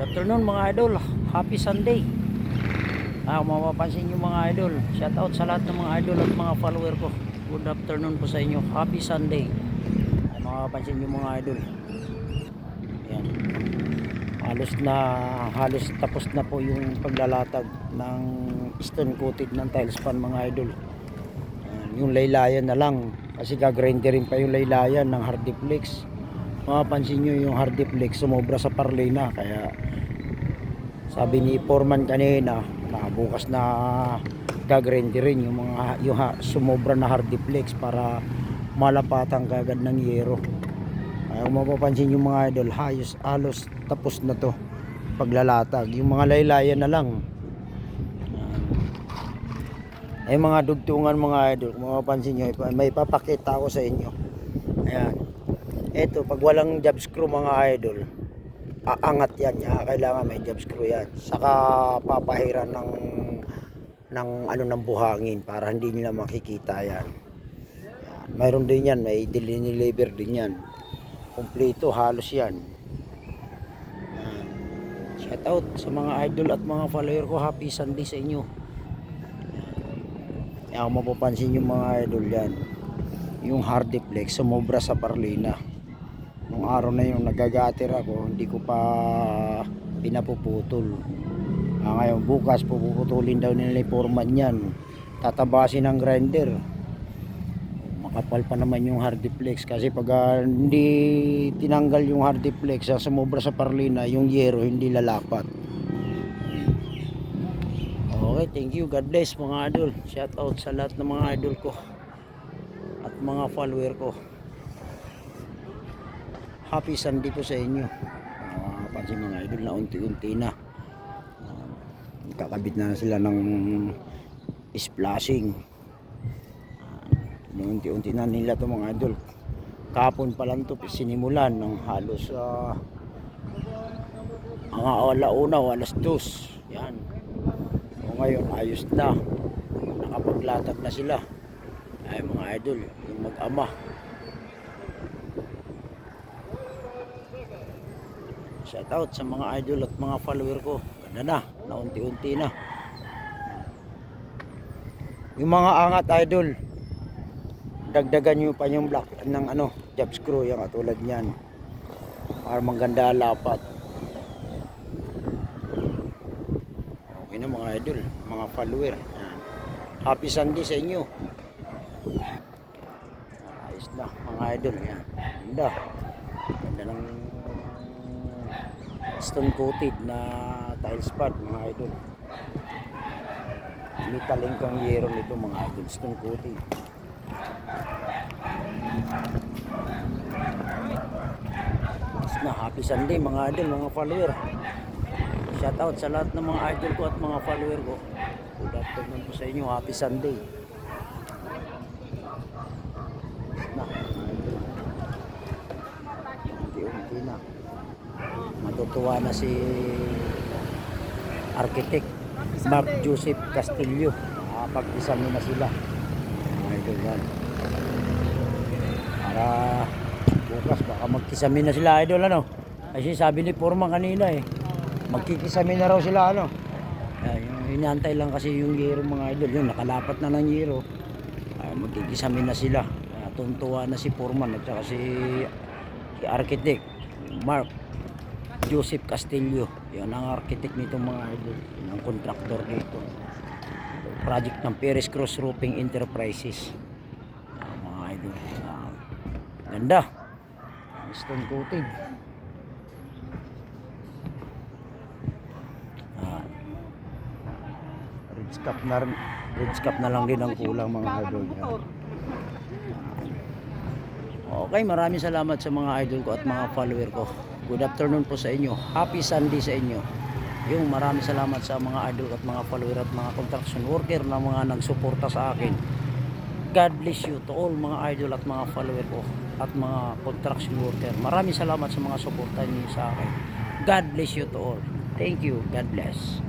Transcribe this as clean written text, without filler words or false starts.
Good afternoon mga idol. Happy Sunday. Kung mapapansin nyo mga idol, shout out sa lahat ng mga idol at mga follower ko. Good afternoon po sa inyo. Happy Sunday. Mapapansin nyo mga idol. Yan. Halos tapos na po yung paglalatag ng stone coated ng tiles pan mga idol. Yung laylayan na lang kasi gagrinderin pa yung laylayan ng hardiplex. Mapapansin nyo yung hardiplex sumobra sa parley na, kaya sabi ni foreman kanina na bukas na gagrinderin yung sumobra na hardiplex para malapatan kagad ng yero. Kung mapapansin yung mga idol, halos tapos na to paglalatag. Yung mga laylayan na lang ay mga dugtungan mga idol. Kung mapapansin nyo, may papakita ako sa inyo. Ayan, eto, pag walang job screw mga idol, aangat yan. Kailangan may job screw yan, saka papahiran ng buhangin para hindi nila makikita yan. Mayroon din yan, may deliver din yan, kumpleto halos yan. Shout out sa mga idol at mga follower ko. Happy Sunday sa inyo. Kung mapapansin yung mga idol yan, yung hardiplex sumobra sa parlina. Nung araw na yung nagagatir ako, hindi ko pa pinapuputol. Ngayon bukas puputulin daw nila yung foreman yan, tatabasin ng grinder. Makapal pa naman yung hardiplex kasi pag hindi tinanggal yung hardiplex sumobra sa parlina, yung yero hindi lalapat. Okay, thank you. God bless mga idol. Shout out sa lahat ng mga idol ko at mga follower ko. Happy Sunday po sa inyo. Pansin mga idol na unti-unti na kakabit na sila ng splashing. Unti-unti na nila to mga idol. Kapon pa lang to sinimulan ng halos mga alauna o alas 2. Yan. Ngayon ayos na, nakapaglatag na sila. Ay mga idol, yung mag-ama. Shout out sa mga idol at mga follower ko. Ganda na unti-unti na. Yung mga angat idol, dagdagan nyo pa yung block ng job screw, yung katulad nyan, para maganda lapat. Okay na mga idol, mga follower. Happy Sunday sa inyo. Ayos na mga idol. Yan. Ganda ng stone coated na tiles pad mga idol. Mitaling kang yero nito mga idol, stone coated. Ayos na, happy Sunday mga idol, mga follower. Shout out sa lahat ng mga idol ko at mga follower ko. Good afternoon po sa inyo. Happy Sunday. Na, unti-unti na. Matutuwa na si Architect Mark Joseph Castillo. Pag-isami na sila. Mga idol yan. Para bukas baka magkisami na sila idol Kasi sabi ni Foreman kanina magkikisami na raw sila yung hinantay lang kasi yung yero mga idol, yung nakalapat na ng yero. Magkikisami na sila. Tuntua na si Foreman at saka si Architect Mark Joseph Castillo. Yan ang architect nitong mga idol, ang contractor dito. Project ng Perez Cross Roofing Enterprises. Mga idol, ganda, stone coated. Red cap na lang din ang kulang mga idol. Okay, maraming salamat sa mga idol ko at mga follower ko. Good afternoon po sa inyo. Happy Sunday sa inyo. Yung maraming salamat sa mga idol at mga follower at mga construction worker na mga nagsuporta sa akin. God bless you to all mga idol at mga follower ko at mga construction worker. Maraming salamat sa mga suporta niyo sa akin. God bless you to all. Thank you. God bless.